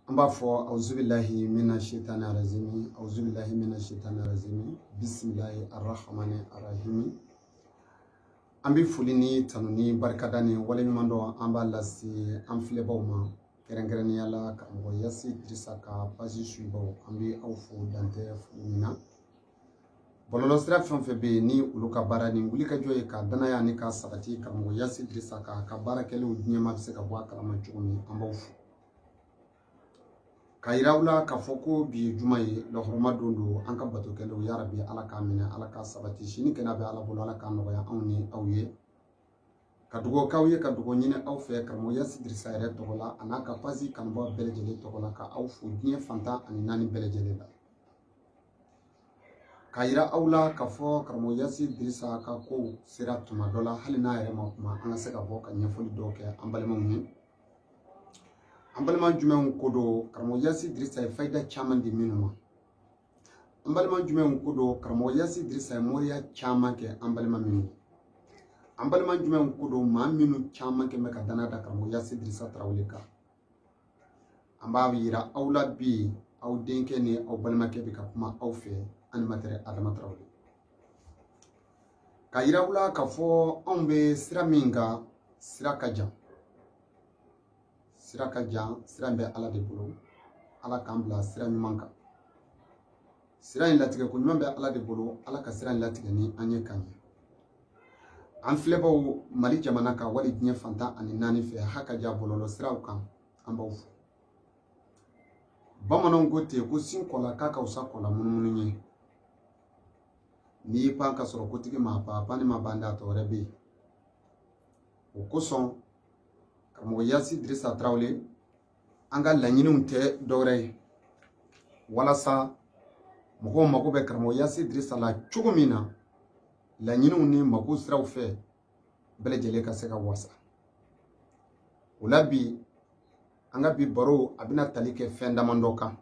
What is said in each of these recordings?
An b'a fɔ auzubillahi mina shaitani rajim auzubillahi mina shaitani rajim bismillahi arrahmani arrahim. An bɛ foli ni tanu ni barikada ni waleɲuman dɔn an b'a lase an filɛbaw ma kɛrɛnkɛrɛnnenya la karamɔgɔ Yasi Dirisa ka page suibaw an bɛ aw fo dantɛ foli min na. Bɔlɔlɔ sira fɛn fɛn bɛ yen ni olu ka baara ni wuli ka jɔ ye ka danaya ni ka sabati karamɔgɔ Yasi Dirisa ka baarakɛlaw diɲɛma bɛ se ka bɔ a kalama cogo min an b'aw fo. Ka yira aw la k'a fɔ ko bi ye juma ye lahɔrɔma don don an ka batokɛlaw ya rabi ala k'a minɛ ala k'a sabati sini kɛnɛ bɛ ala bolo ala k'a nɔgɔya anw ni aw ye. Ka dugawu k'aw ye ka dugawu ɲini aw fɛ karamɔgɔ Yasi Dirisa yɛrɛ tɔgɔ la a n'a ka page kanubaaw bɛɛ lajɛlen tɔgɔ la ka aw fo diɲɛ fantan ani naani bɛɛ lajɛlen la. Ka yira aw la k'a fɔ karamɔgɔ Yasi Dirisa ka kow sera tuma dɔ la hali n'a yɛrɛ ma kuma an ka se ka bɔ ka ɲɛfɔli dɔw kɛ an balimaw ye. An balima jumɛnw ko don karamɔgɔ Yasi Dirisa ye fayida caman di minnu ma. An balima jumɛnw ko don karamɔgɔ Yasi Dirisa ye moriya caman kɛ an balima minnu ye. An balima jumɛnw ko don maa minnu caman kɛ bɛ ka danaya da karamɔgɔ Yasi Dirisa Tarawele kan. An b'a yira aw la bi aw denkɛ ni aw balimakɛ bɛ ka kuma aw fɛ animateur Adama Tarawele. Ka yira aw la k'a fɔ anw bɛ sira min kan sira ka jan. Sira ka jan sira bɛ ala de bolo ala k'an bila sira ɲuman kan. Sira in latigɛ ko ɲuman bɛ ala de bolo ala ka sira in latigɛ ni an ye kan ye. An filɛbaw Mali jamana kan wali diɲɛ fantan ani naani fɛ hakaja bɔlɔlɔ siraw kan an b'aw fo. Bamananw ko ten ko sin kɔla k'a ka fisa kɔla munumunu ye. N'i y'i pan ka sɔrɔ kotigi ma pan pan ni ma ban d'a tɔ wɛrɛ bɛ yen. O kosɔn karamɔgɔ Yasi Dirisa Tarawele an ka laɲiniw tɛ dɔwɛrɛ ye walasa mɔgɔw mako bɛ karamɔgɔ Yasi Dirisa la cogo min na laɲiniw ni mako siraw fɛ bɛɛ lajɛlen ka se ka wasa. O la bi an ka bi baro a bɛna tali kɛ fɛn damadɔ kan.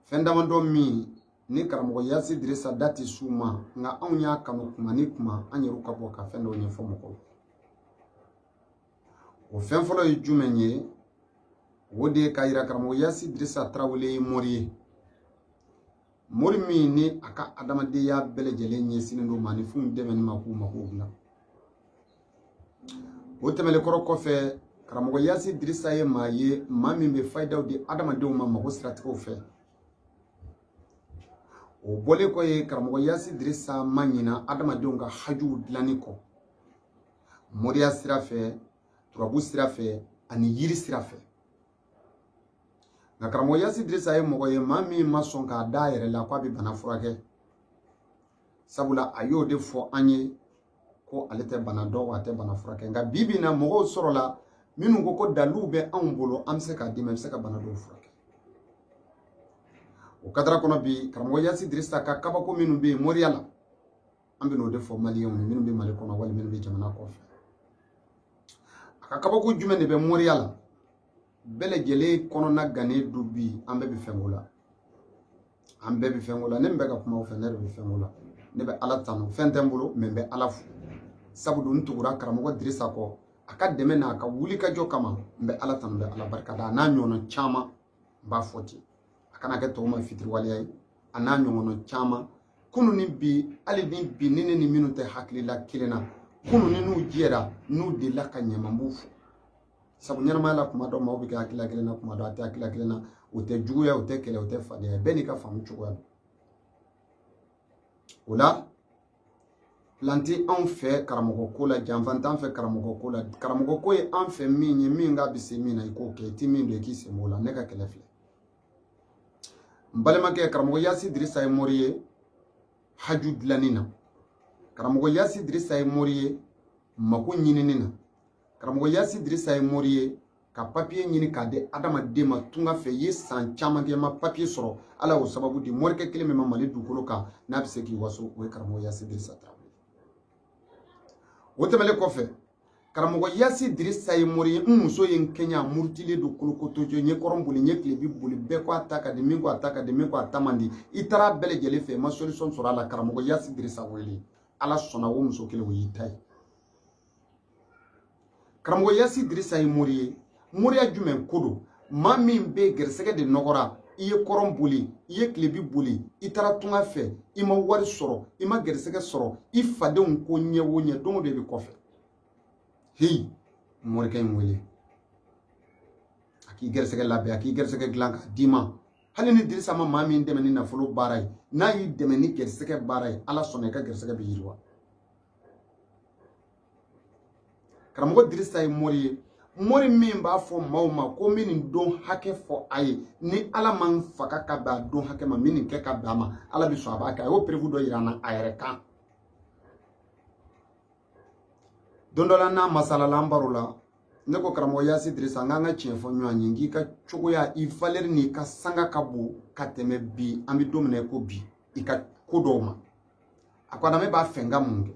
Fɛn damadɔ min ni karamɔgɔ Yasi Dirisa da tɛ s'u ma nka anw y'a kanu kuma ni kuma an yɛrɛw ka bɔ ka fɛn dɔw ɲɛfɔ mɔgɔw. O fɛn fɔlɔ ye jumɛn ye o de ye ka yira karamɔgɔ Yasi Dirisa Tarawele ye mori ye. Mori min ni a ka adamadenya bɛɛ lajɛlen ɲɛsinnen don maaninfinw dɛmɛni ma k'u mago dilan. O tɛmɛnen kɔfɛ karamɔgɔ Yasi Dirisa ye maa ye maa min bɛ fayidaw di adamadenw ma mago siratigɛw fɛ. O bɔlen kɔ ye karamɔgɔ Yasi Dirisa ma ɲina adamadenw ka hajuw dilanni kɔ. Moriya sira fɛ turabu sira fɛ ani yiri sira fɛ. Nka karamɔgɔ Yasi Dirisa ye mɔgɔ ye maa min ma sɔn k'a da a yɛrɛ la k'a bɛ bana furakɛ. Sabula a y'o de fɔ an ye ko ale tɛ bana dɔn wa a tɛ bana furakɛ. Nka bi bi in na mɔgɔw sɔrɔla minnu ko ko dalilu bɛ anw bolo an bɛ se k'a d'i ma i bɛ se ka bana dɔw furakɛ. O kadara kɔnɔ bi karamɔgɔ Yasi Dirisa ka kabako minnu bɛ yen moriya la an bɛ n'o de fɔ maliyɛnw ye minnu bɛ Mali kɔnɔ wali minnu bɛ jamana kɔfɛ. A ka kabako jumɛn de bɛ moriya la bɛɛ lajɛlen kɔnɔna gannen don bi an bɛɛ bɛ fɛn ko la. An bɛɛ bɛ fɛn ko la ne min bɛ ka kuma o fɛ ne de bɛ fɛn ko la. Ne bɛ ala tanu fɛn tɛ n bolo mɛ n bɛ ala fo. Sabu n tugura karamɔgɔ Dirisa kɔ a ka dɛmɛ n'a ka wuli ka jɔ kama n bɛ ala tanu n bɛ ala barikada a n'a ɲɔgɔnna caman n b'a fɔ ten. A kana kɛ tɔw ma fitiriwaleya ye a n'a ɲɔgɔnna caman kunun ni bi hali ni bi ni ne ni minnu tɛ hakilila kelen na kunun ni n'u jɛra n'u delila ka ɲɛma n b'u fo. Sabu ɲɛnamaya la kuma dɔ maaw bɛ kɛ hakilila kelen na kuma dɔ a tɛ hakilila kelen na o tɛ juguya o tɛ kɛlɛ o tɛ fadenya bɛɛ n'i ka faamu cogoya don. O la planté anw fɛ karamɔgɔ ko la janfan t'an fɛ karamɔgɔ ko la karamɔgɔ ko ye an fɛ min ye min ka bɛ se min na i k'o kɛ i ti min don i k'i sen b'o la ne ka kɛlɛ filɛ. N balimakɛ karamɔgɔ Yasi Dirisa ye mori ye haju dilanni na. Karamɔgɔ Yasi Dirisa ye mori ye mako ɲinini na. Karamɔgɔ Yasi Dirisa ye mori ye ka papiye ɲini k'a di adamaden ma tunga fɛ i ye san caman kɛ i ma papiye sɔrɔ ala y'o sababu di morikɛ kelen min ma Mali dugukolo kan n'a bɛ se k'i waso o ye karamɔgɔ Yasi Dirisa Tarawele. O tɛmɛnen kɔfɛ karamɔgɔ Yasi Dirisa ye mori ye n muso ye n kɛɲɛ a murutilen don kolokotojo n ye kɔrɔn boli n ye tilebi boli bɛɛ ko a ta ka di min ko a ta ka di min ko a ta man di i taara bɛɛ lajɛlen fɛ i ma solution sɔrɔ a la karamɔgɔ Yasi Dirisa wele ala sɔnna o muso kelen o y'i ta ye. Karamɔgɔ Yasi Dirisa ye mori ye moriya jumɛn ko don maa min bɛ gɛrɛsɛgɛ de nɔgɔra i ye kɔrɔn boli i ye kilebi boli i taara tunga fɛ i ma wari sɔrɔ i ma gɛrɛsɛgɛ sɔrɔ i fadenw ko ɲɛ o ɲɛ don o de bɛ kɔfɛ hei morikɛ in wele a k'i gɛrɛsɛgɛ labɛn a k'i gɛrɛsɛgɛ dilan k'a d'i ma hali ni Dirisa ma maa min dɛmɛ ni nafolo baara ye n'a y'i dɛmɛ ni gɛrɛsɛgɛ baara ye Ala sɔnna i ka gɛrɛsɛgɛ bɛ yiriwa karamɔgɔ Dirisa ye mori ye mori min b'a fɔ maaw ma ko n bɛ nin don hakɛ fɔ a ye ni Ala ma n faga ka bɛn a don hakɛ ma n bɛ nin kɛ ka bɛn a ma Ala bɛ sɔn a b'a kɛ a y'o perewu dɔ yira n na a yɛrɛ kan don dɔ la n'a masalala an baro la ne ko karamɔgɔ Yasi Dirisa n k'an ka tiɲɛ fɔ ɲɔgɔn ye k'i ka cogoya i valeur ni ka sanga ka bon ka tɛmɛ bi an bɛ don min na i ko bi i ka ko dɔw ma a ko Adama b'a fɛ n ka mun kɛ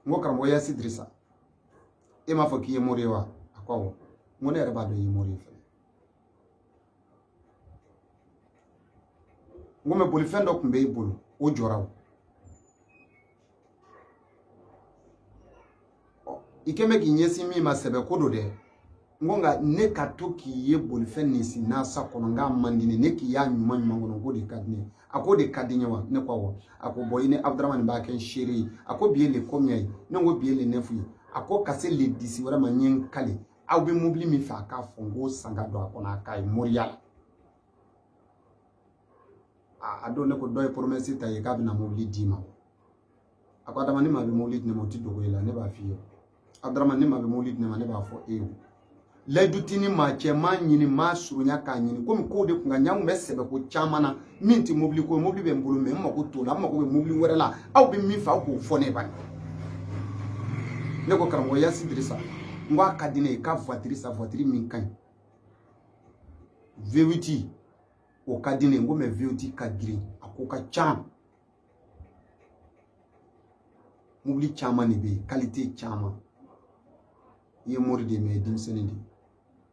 n ko karamɔgɔ Yasi Dirisa e m'a fɔ k'i ye mori ye wa a ko awɔ n ko ne yɛrɛ b'a dɔn i ye mori ye fɛnɛ n ko mɛ bolifɛn dɔ tun bɛ i bolo o jɔra o i kɛmɛ k'i ɲɛsin min ma sɛbɛ ko don dɛ n ko nka ne ka to k'i ye bolifɛn nin si nasa kɔnɔ n k'a man di ne k'i y'a ɲuman ɲuman kɔnɔ k'o de ka di ne a ko de ka di n ye wa ne ko awɔ a ko bɔn i ni Abdramani b'a kɛ n seere ye a ko bi ye le combien ye ne ko bi ye le 9 ye a ko ka se le 10 wɛrɛ ma n ye n kale aw bɛ mobili min fɛ a k'a fɔ n k'o san ka don a kɔnɔ a k'a ye moriya la a don ne ko dɔ ye promesse ta ye k'a bɛna mobili d'i ma a ko Adama ni maa bɛ mobili di ne ma o tɛ dogo i la ne b'a f'i ye Abdramani ni maa bɛ mobili di ne ma ne b'a fɔ e ye layidutini maa cɛ maa ɲini maa surunya k'a ɲini komi kow de kun ka ɲa n kun bɛ sɛbɛ ko caman na min tɛ mobili ko ye mobili bɛ n bolo mɛ n mago t'o la n mago bɛ mobili wɛrɛ la aw bɛ min fɛ aw k'o fɔ ne bani ne ko karamɔgɔ Yasi Dirisa n ko a ka di ne ye ka voiture sa voiture min ka ɲi V8 o ka di ne ye n ko mɛ V8 ka girin a ko ka ca mobili caman de bɛ yen qualité caman i ye mori de mɛ denmisɛnnin de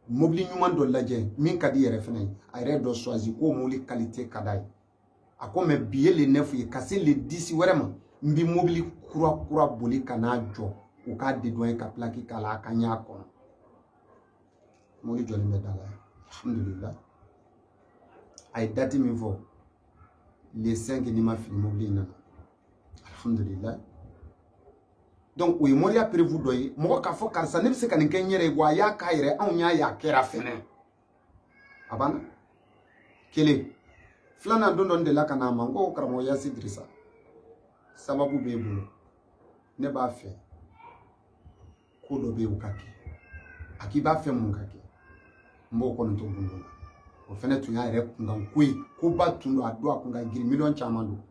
mobili ɲuman dɔ lajɛ min ka di yɛrɛ fana ye a yɛrɛ dɔ choisi k'o mobili qualité ka d'a ye a ko mɛ bi ye le 9 ye ka se le 10 wɛrɛ ma n bɛ mobili kura kura boli ka n'a jɔ u k'a dédouaner ka plaque k'a la a ka ɲɛ a kɔnɔ mobili jɔlen bɛ da la alhamdulillah a ye date min fɔ le 5 ni ma fili mobili in nana alhamdulillah donc o ye moriya prévu dɔ ye mɔgɔ k'a fɔ karisa ne bɛ se ka nin kɛ n yɛrɛ ye wa a y'a k'a yɛrɛ anw y'a ye a kɛra fɛnɛ a banna kelen filanan don dɔ n delila ka n'a ma n ko karamɔgɔ Yasi Dirisa sababu b'e bolo ne b'a fɛ ko dɔ bɛ yen o ka kɛ a k'i b'a fɛ mun ka kɛ n b'o kɔni to gundo la o fɛnɛ tun y'a yɛrɛ kunkan ko ye ko ba tun don a don a kun ka girin miliyɔn caman don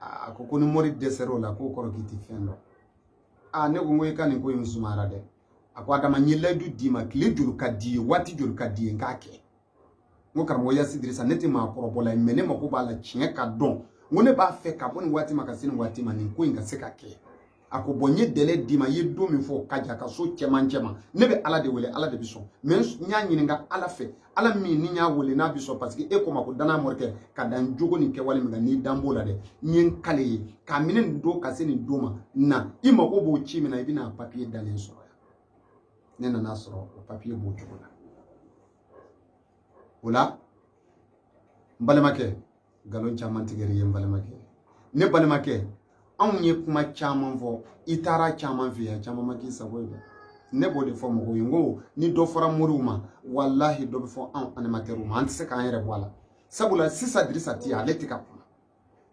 a ko ni mori dɛsɛra o la k'o kɔrɔ k'i tɛ fɛn dɔn ne ko n ko i ka nin ko in sumayara dɛ a ko Adama n ye layidu d'i ma tile joli ka di ye waati joli ka di ye n k'a kɛ n ko karamɔgɔ Yasi Dirisa ne tɛ maa kɔrɔbɔla ye mɛ ne mako b'a la tiɲɛ ka dɔn n ko ne b'a fɛ ka bɔ nin waati ma ka se nin waati ma nin ko in ka se ka kɛ a ko bɔn n ye délai d'i ma i ye don min fɔ ka jan ka so cɛmancɛ ma ne bɛ Ala de wele Ala de bɛ sɔn mɛ n y'a ɲininka Ala fɛ Ala min ni n y'a wele n'a bɛ sɔn parce que e ko ma ko danaya mɔrikɛ ka dan jogo nin kɛwale min kan n'i dan b'o la dɛ n ye n kale ye k'a minɛ nin don ka se nin don ma na i mago b'o ci min na i bɛna papier dalen sɔrɔ yan ne nana sɔrɔ o papier b'o cogo la o la n balimakɛ nkalon caman tigɛr'i ye n balimakɛ ne balimakɛ anw ye kuma caman fɔ i taara caman fɛ yan caman ma k'i sago ye dɛ ne b'o de fɔ mɔgɔw ye n ko ni dɔ fɔra moriw ma walahi dɔ bɛ fɔ anw animateurs ma an tɛ se k'an yɛrɛ bɔ a la sabula sisan Dirisa tɛ ale tɛ ka kuma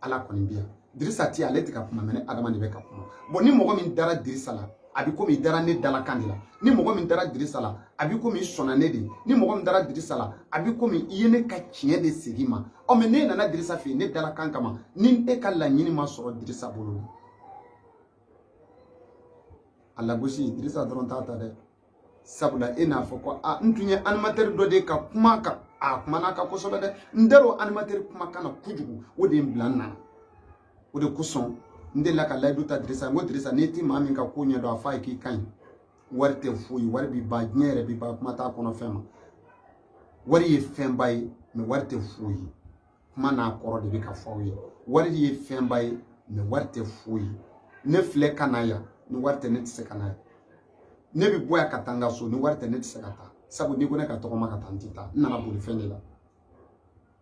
Ala kɔni bɛ yan Dirisa tɛ ale tɛ ka kuma mɛ ne Adama de bɛ ka kuma bon ni mɔgɔ min dara Dirisa la a bɛ komi i dara ne dalakan de la ni mɔgɔ min dara Dirisa la a bɛ komi i sɔnna ne de ni mɔgɔ min dara Dirisa la a bɛ komi i ye ne ka tiɲɛ de segin ma mɛ ne nana Dirisa fɛ yen ne dalakan kama ni e ka laɲini ma sɔrɔ Dirisa bolo a lagosi Dirisa dɔrɔn t'a ta dɛ sabula e n'a fɔ ko n tun ye animateur dɔ de ka kuma kan a kuma n'a ka kosɛbɛ dɛ n tɛ o animateur kuma kan na kojugu o de ye n bila n na o de kosɔn n delila ka layidu ta Dirisa n ko Dirisa n'i ti maa min ka ko ɲɛdɔn a f'a ye k'i ka ɲi wari tɛ foyi wari b'i ban diɲɛ yɛrɛ b'i ban kuma t'a kɔnɔ fɛn ma wari ye fɛnba ye mɛ wari tɛ foyi kuma n'a kɔrɔ de bɛ ka fɔ aw ye wari ye fɛnba ye mɛ wari tɛ foyi ne filɛ ka na yan ni wari tɛ ne tɛ se ka na yan ne bi boya katanga so ni warte ne tsekata sabu ni ko ne ka to ma katantita na na boli fende la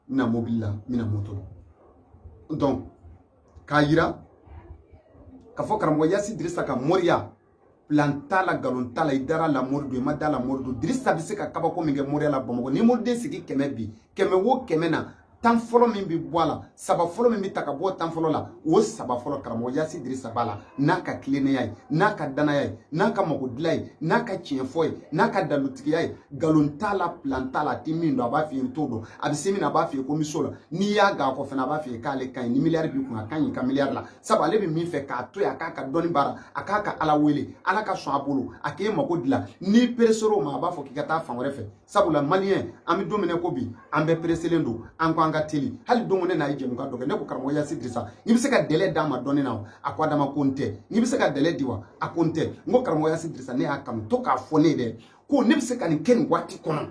na mobile la mina moto donc kayira ka fo karamɔgɔ Yasi Dirisa ka moriya planta la galonta la idara la mordu ma da la mordu Dirisa bi se ka kabako min kɛ moriya la Bamakɔ ni morden sigi kɛmɛ bi kɛmɛ wo kɛmɛ na tan fɔlɔ min bi bɔ a la saba fɔlɔ min bi ta ka bɔ tan fɔlɔ la o saba fɔlɔ karamɔgɔ Yasi Dirisa b'a la n'a ka tilennenya ye n'a ka danaya ye n'a ka magodila ye n'a ka tiɲɛfɔ ye n'a ka dalutigiya ye galon t'a la planta la ti min don a b'a f'i ye t'o dɔn a bɛ se min na a b'a f'i ye ko miso la n'i y'a ga kɔ fana a b'a f'i ye k'ale ka ɲi ni miliyari b'i kun a ka ɲi ka miliyari la sabu ale bɛ min fɛ k'a to yen a k'a ka dɔnni baara a k'a ka ala wele ala ka sɔn a bolo a k'e mako dilan n'i pereser'o ma a b'a fɔ k'i ka taa fan wɛrɛ fɛ sabula maliyɛn an bɛ don min na ko bi an bɛɛ pereselen don an ko an ka teli hali don ne n'a ye jɛmukan dɔ kɛ ne ko karamɔgɔ Yasi Dirisa n'i bɛ se ka délai d'a ma dɔɔni na a ko adama ko n tɛ n'i bɛ se ka délai di wa a ko n tɛ n ko karamɔgɔ Yasi Dirisa ne y'a kanu to k'a fɔ ne ye dɛ ko ne bɛ se ka nin kɛ nin waati kɔnɔ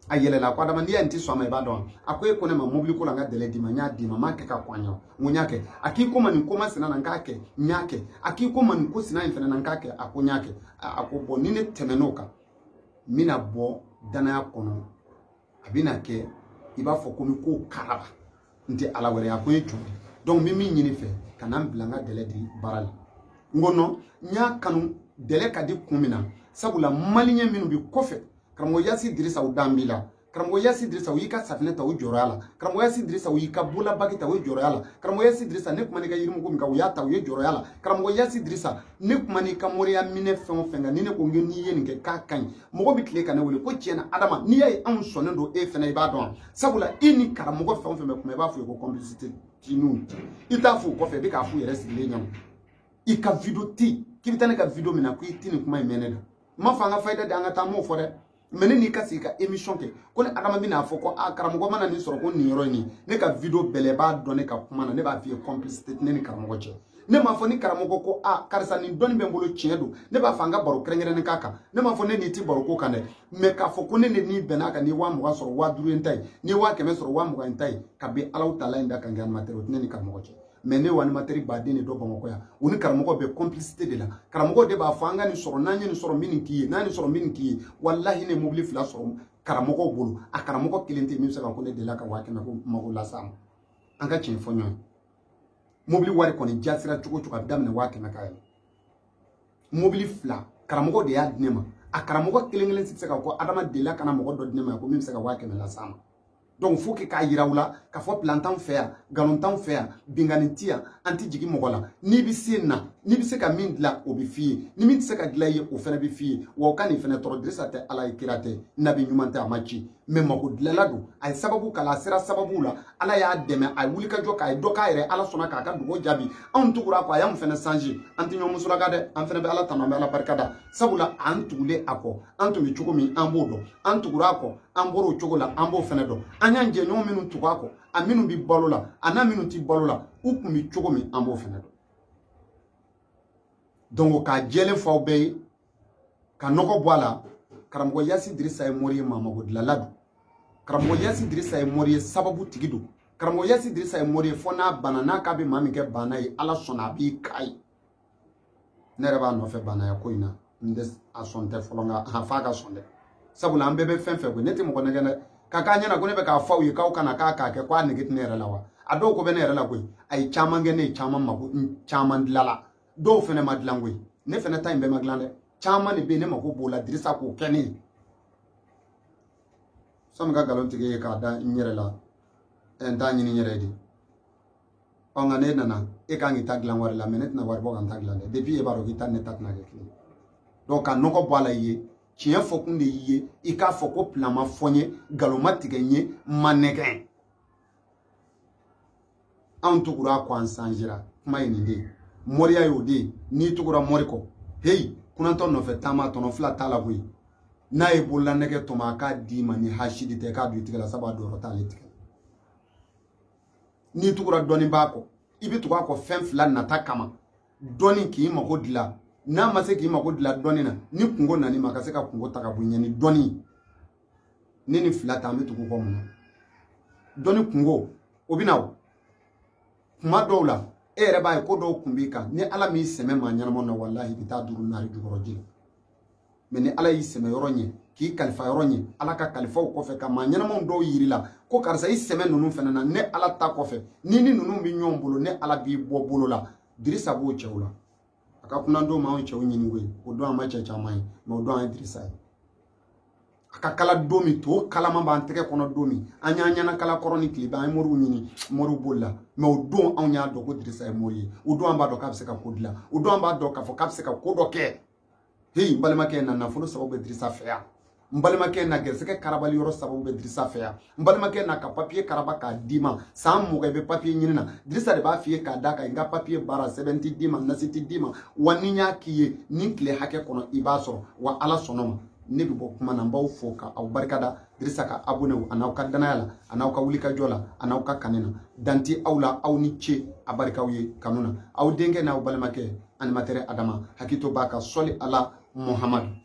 a yɛlɛla a ko adama n'i y'a nin ti sɔn a ma i b'a dɔn a ko e ko ne ma mobili ko la n ka délai d'i ma n y'a d'i ma n m'a kɛ ka kɔn n ko n y'a kɛ a k'i ko ma nin ko masina na n k'a kɛ n y'a kɛ a k'i ko ma nin ko sina in fana na n k'a kɛ a ko n y'a kɛ a ko bɔn ni ne tɛmɛn'o kan n bɛna bɔ danaya kɔnɔ a bɛna kɛ i b'a fɔ ko n ko karaba n tɛ ala wɛrɛ a ko n ye jɔn donc n bɛ min ɲini fɛ ka na n bila n ka délai di baara la n ko non n y'a kanu délai ka di kun min na sabula maliyɛn minnu bi kɔfɛ karamɔgɔ Yasi Dirisa o dan b'i la karamɔgɔ Yasi Dirisa o y'i ka safinɛ ta o jɔrɔya la karamɔgɔ Yasi Dirisa o y'i ka bolabaki ta o jɔrɔya la karamɔgɔ Yasi Dirisa ne kuma n'i ka yirimugu min kan o y'a ta o ye jɔrɔya la karamɔgɔ Yasi Dirisa ne kuma n'i ka moriya minɛ fɛn o fɛn kan ni ne ko n'i ye nin kɛ k'a ka ɲi mɔgɔ bɛ tile ka ne wele ko tiɲɛna adama n'i y'a ye anw sɔnnen don e fɛnɛ i b'a dɔn sabula e ni karamɔgɔ fɛn o fɛn bɛ kuma i b'a fɔ ye ko complicité tinnu i t'a fɔ o kɔfɛ i bɛ k'a fɔ yɛrɛ sigilen ɲɛna i ka video ti k'i bɛ taa ne ka video min na ko i ti nin kuma in mɛn ne la n ma fɔ an ka fayida de an ka taa m'o fɔ dɛ mais ne n'i ka sigi ka émission kɛ ko ne adama bɛn'a fɔ ko a karamɔgɔ mana nin sɔrɔ ko nin yɔrɔ in ne ka video bɛlɛ b'a dɔn ne ka kuma na ne b'a f'i ye complicité ne ni karamɔgɔ cɛ ne m'a fɔ ni karamɔgɔ ko a karisa nin dɔnni bɛ n bolo tiɲɛ don ne b'a fɔ an ka baro kɛrɛnkɛrɛnnen k'a kan ne m'a fɔ ne n'i ti baro ko kan dɛ mais k'a fɔ ko ne n'i bɛn'a kan ni 20,000 sɔrɔ 5000 in ta ye ni 500 sɔrɔ 20,000 in ta ye ka bɛn Alahu Taala in da kan kɛ animateur o tɛ ne ni karamɔgɔ cɛ mais ne animateur baden de dɔ Bamakɔ yan o ni karamɔgɔ bɛ complicité de la karamɔgɔ de b'a fɔ an ka nin sɔrɔ n'an ye nin sɔrɔ min nin k'i ye n'an ye nin sɔrɔ min nin k'i ye wallahi ne mobili 2 sɔrɔ karamɔgɔw bolo a karamɔgɔ kelen tɛ min bɛ se ka ko ne delila ka 100 ko mago lasa ma an ka tiɲɛ fɔ ɲɔgɔn mobili wari kɔni jasira cogo cogo a bɛ daminɛ 100 k'a ye mobili 2 karamɔgɔ de y'a di ne ma a karamɔgɔ kelen kelen tɛ se ka ko adama delila kana mɔgɔ dɔ di ne ma ko min bɛ se ka 100 lasa ma donc faut que k'a yira u la k'a fɔ plantan fɛ yan galontan fɛ yan bingani ti yan an ti jigin mɔgɔ la n'i bɛ se na n'i bɛ se ka min dilan o bɛ f'i ye ni min tɛ se ka dilan i ye o fana bɛ f'i ye wa o ka nin fana tɔɔrɔ Dirisa tɛ ala ye kira tɛ nabi ɲuman tɛ a ma ci mais mako dilanla don a ye sababu k'a la a sera sababu la ala y'a dɛmɛ a ye wuli ka jɔ k'a ye dɔ k'a yɛrɛ ala sɔnna k'a ka dugawu jaabi anw tugura a kɔ a y'anw fana sanji an tɛ ɲɔgɔn musolaka dɛ an fana bɛ ala tanu an bɛ ala barika da sabula an tugulen a kɔ an tun bɛ cogo min an b'o dɔn an tugura a kɔ an bɔra o cogo la an b'o fana dɔn an y'an jɛɲɔgɔn minnu tugu a kɔ a minnu bɛ balo la a n'a minnu tɛ balo la u tun bɛ cogo min an b'o fana dɔn donc k'a jɛlen fɔ aw bɛɛ ye ka nɔgɔ bɔ a la karamɔgɔ Yasi Dirisa ye mori ye maamago dilanla don karamɔgɔ Yasi Dirisa ye mori ye sababu tigi don karamɔgɔ Yasi Dirisa ye mori ye fɔ n'a bana n'a k'a bɛ maa min kɛ bana ye ala sɔnna a b'i k'a ye ne yɛrɛ b'a nɔfɛ banaya ko in na n tɛ a sɔn tɛ fɔlɔ nka f'a ka sɔn dɛ sabula an bɛɛ bɛ fɛn fɛn koyi ne tɛ mɔgɔ nɛgɛ dɛ ka k'a ɲɛna ko ne bɛ k'a fɔ aw ye k'aw kana k'a kɛ ko a nege tɛ ne yɛrɛ la wa a dɔw ko bɛ ne yɛrɛ la koyi a ye caman kɛ ne ye caman dilanla dɔw fɛnɛ ma dilan koyi ne fɛnɛ ta in bɛɛ ma dilan dɛ caman de bɛ yen ne mako b'o la Dirisa k'o kɛ ne ye sɔmi ka nkalon tigɛ ye k'a da n yɛrɛ la n t'a ɲini n yɛrɛ de nka ne nana e kan k'i ta dilan wari la mais ne tɛna wari bɔ ka n ta dilan dɛ depuis e b'a dɔn k'i ta ne ta tɛna kɛ kelen donc ka nɔgɔ bɔ a la i ye tiɲɛ fɔ kun de y'i ye i k'a fɔ ko plan ma fɔ n ye nkalon ma tigɛ n ye ma nɛgɛn anw tugura a kɔ an sanjira kuma ye nin de ye moriya y'o de ye n'i tugura mori kɔ heyi kunantɔ nɔfɛ taama tɔnɔ fila t'a la koyi n'a ye bolola nɛgɛ tɔmɔ a k'a d'i ma ni hasidi tɛ k'a don i tigɛ la sabu a dɔyɔrɔ t'ale tigɛ n'i tugura dɔɔni b'a kɔ i bɛ tugu a kɔ fɛn fila nata kama dɔɔni k'i mago dilan n'a ma se k'i mago dilan dɔɔni na ni kungo nani ma ka se ka kungo ta ka bɔ ɲɛ ni dɔɔni ne ni fila ta an bɛ tugu kɔ mun na dɔɔni kungo o bɛ na o kuma dɔw la e yɛrɛ b'a ye ko dɔw kun b'i kan ni ala m'i sɛmɛ maa ɲɛnama na wallahi i bɛ taa duru naari jukɔrɔ ji la mais ni ala y'i sɛmɛ yɔrɔ ɲɛ k'i kalifa yɔrɔ ɲɛ ala ka kalifaw kɔfɛ ka maa ɲɛnamaw dɔw yiri la ko karisa i sɛmɛ ninnu fana na ne ala ta kɔfɛ ni ninnu bɛ ɲɔgɔn bolo ne ala b'i bɔ bolo la Dirisa b'o cɛw la a ka kunna don ma anw cɛw ɲini koyi o don an ma cɛ caman ye mais o don an ye Dirisa ye a ka kala don min to kalama b'an tɛgɛ kɔnɔ don min an y'an ɲɛna kala kɔrɔ ni tile bɛ an ye moriw ɲini moriw b'o la mais o don anw y'a dɔn ko Dirisa ye mori ye o don an b'a dɔn k'a bɛ se ka ko dilan o don an b'a dɔn k'a fɔ k'a bɛ se ka ko dɔ kɛ hey n balimakɛ na nafolo sababu bɛ Dirisa fɛ yan n balimakɛ na gɛrɛsɛgɛ karabali yɔrɔ sababu bɛ Dirisa fɛ yan n balimakɛ na ka papier karaba k'a d'i ma san mugan i bɛ papier ɲini na Dirisa de b'a f'i ye k'a d'a kan i ka papier baara sɛbɛn ti d'i ma nasi ti d'i ma wa ni n y'a k'i ye ni tile hakɛ kɔnɔ i b'a sɔrɔ wa ala sɔnna ma ne bɛ bɔ kuma na n b'aw fo k'aw barikada Dirisa ka abonné a n'aw ka danaya la a n'aw ka wulikajɔ la a n'aw ka kanu na dan tɛ aw la aw ni ce a barikaw ye kanu na aw denkɛ n'aw balimakɛ animateur Adama hakili to b'a ka sɔli ala Muhamadu